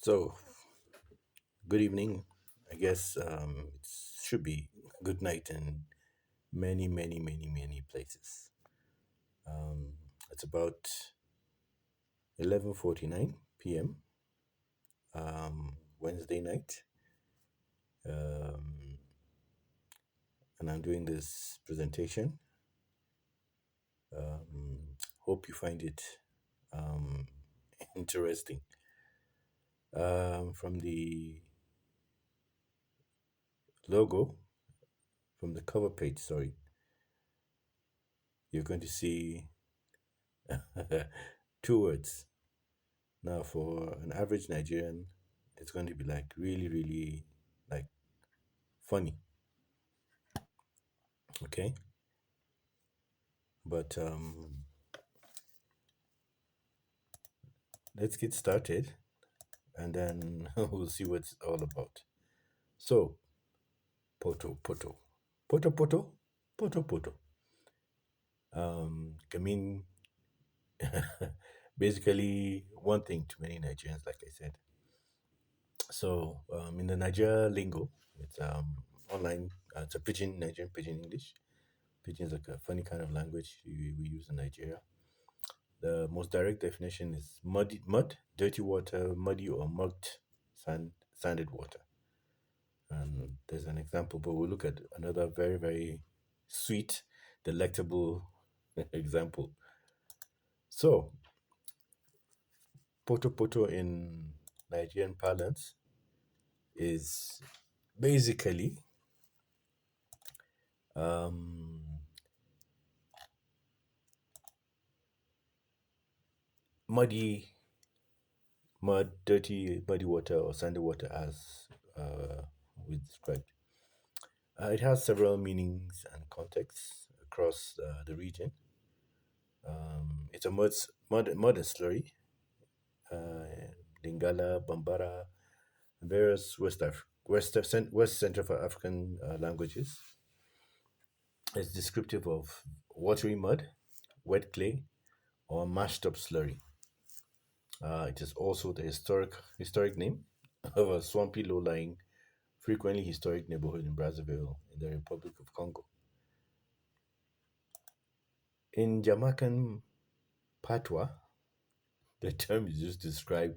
So, good evening. I guess it should be good night in many places. Um, it's about 11:49 p.m. Wednesday night, um, and I'm doing this presentation. Hope you find it um, interesting. From the logo, from the cover page, sorry, you're going to see two words. Now, for an average Nigerian, it's going to be like really like funny. Okay, but let's get started, and then we'll see what it's all about. So, poto poto, poto poto. Can mean basically one thing to many Nigerians, like I said. So, in the Nigeria lingo, it's online. It's a pidgin, Nigerian pidgin English. Pidgin is like a funny kind of language we use in Nigeria. The most direct definition is mud, dirty water, muddy or mucked sanded water. And there's an example, but we'll look at another very sweet, delectable example. So, poto in Nigerian parlance is basically um, muddy dirty, muddy water or sandy water, as we described. It has several meanings and contexts across the region. It's a mud and slurry, Lingala, Bambara, and various West Central African languages. It's descriptive of watery mud, wet clay, or mashed up slurry. It is also the historic name of a swampy, low-lying, frequently historic neighborhood in Brazzaville, in the Republic of Congo. In Jamaican patois, the term is used to describe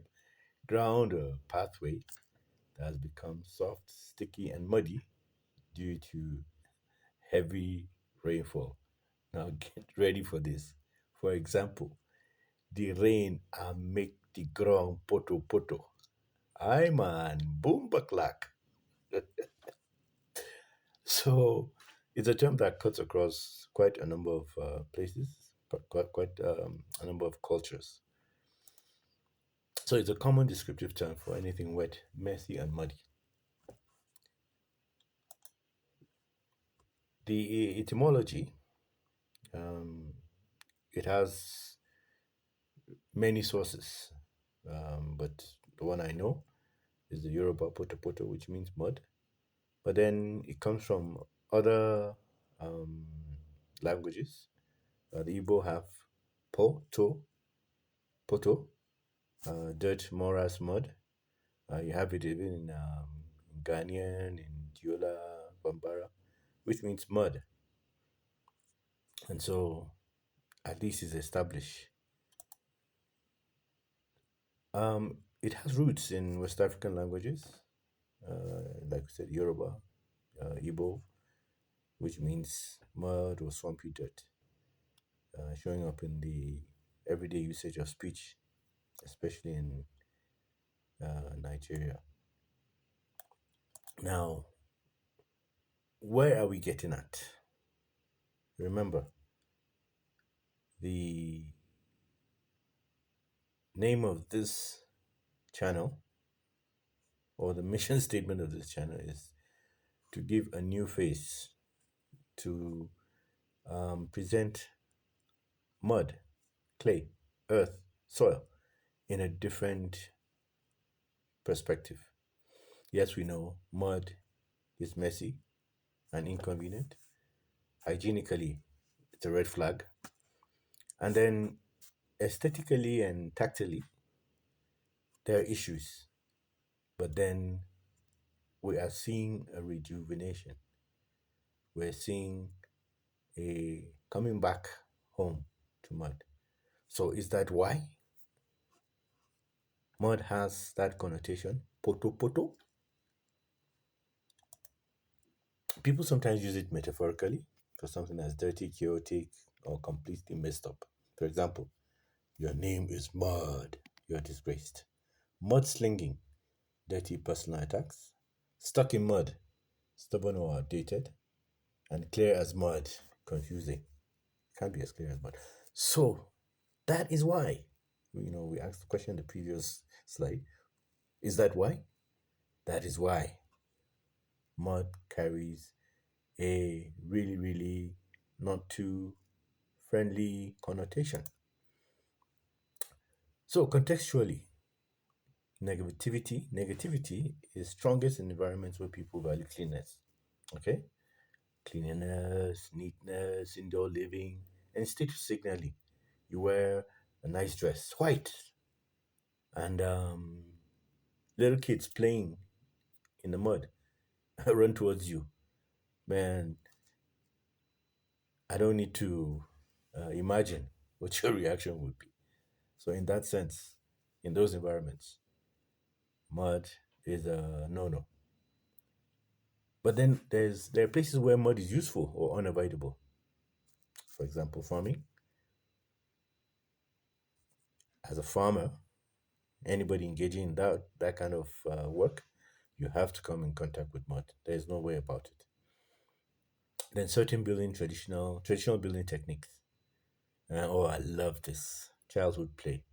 ground or pathway that has become soft, sticky, and muddy due to heavy rainfall. Now get ready for this. For example, the rain make the ground poto poto. Aye man, boom baklak. So it's a term that cuts across quite a number of places, but quite a number of cultures. So it's a common descriptive term for anything wet, messy, and muddy. The etymology, um, it has many sources, but the one I know is the Yoruba potopoto, which means mud. But then it comes from other um, languages. The Igbo have poto, dirt, morass, mud. You have it even in Ghanaian, in Diola, Bambara, which means mud. And so at least it's established. It has roots in West African languages, like we said, Yoruba, Igbo, which means mud or swampy dirt, showing up in the everyday usage of speech, especially in Nigeria. Now, where are we getting at? Remember, the name of this channel, or the mission statement of this channel, is to give a new face, to present mud, clay, earth, soil in a different perspective. Yes, we know mud is messy and inconvenient. Hygienically, it's a red flag. And then aesthetically and tactily, there are issues. But then we are seeing a rejuvenation. We're seeing a coming back home to mud. So is that why mud has that connotation? Poto poto. People sometimes use it metaphorically for something that's dirty, chaotic, or completely messed up. For example, your name is Mud. You're disgraced. Mudslinging, dirty personal attacks. Stuck in mud, stubborn or outdated. And clear as mud, confusing. Can't be as clear as mud. So that is why, we asked the question in the previous slide. Is that why? That is why mud carries a really, really not too friendly connotation. So contextually, negativity is strongest in environments where people value cleanness. Okay? Cleanliness, neatness, indoor living, and status signaling. You wear a nice dress, white, and little kids playing in the mud run towards you. Man, I don't need to imagine what your reaction would be. So, in that sense, in those environments, mud is a no-no. But then there are places where mud is useful or unavoidable. For example, farming. As a farmer, anybody engaging in that kind of work, you have to come in contact with mud. There is no way about it. Then certain building traditional building techniques. Oh, I love this childhood play.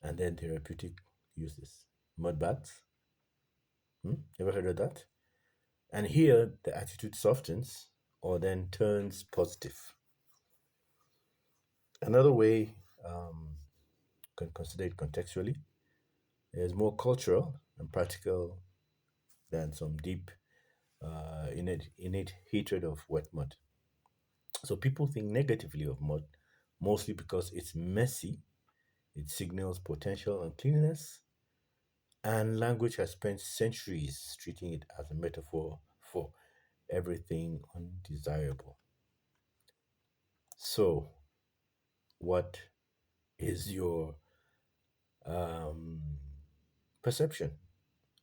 And then therapeutic uses. Mud baths. Ever heard of that? And here the attitude softens or then turns positive. Another way can consider it contextually is more cultural and practical than some deep innate hatred of wet mud. So people think negatively of mud mostly because it's messy, it signals potential uncleanness, and language has spent centuries treating it as a metaphor for everything undesirable. So, what is your um, perception?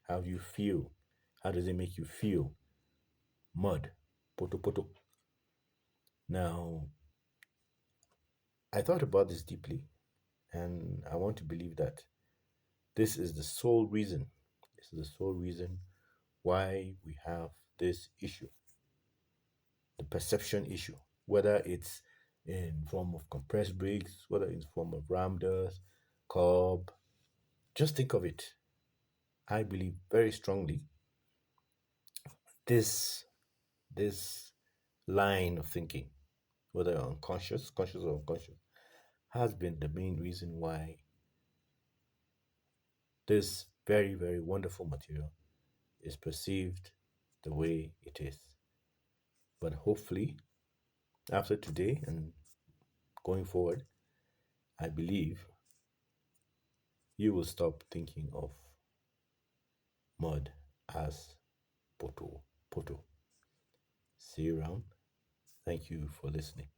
How do you feel? How does it make you feel? Mud, poto poto. Now, I thought about this deeply, and I want to believe that this is the sole reason. This is the sole reason why we have this issue, the perception issue, whether it's in form of compressed bricks, whether it's in form of ramdas, cob. Just think of it. I believe very strongly this this line of thinking, whether unconscious, conscious or unconscious, has been the main reason why this very, very wonderful material is perceived the way it is. But hopefully, after today and going forward, I believe you will stop thinking of mud as poto poto. See you around. Thank you for listening.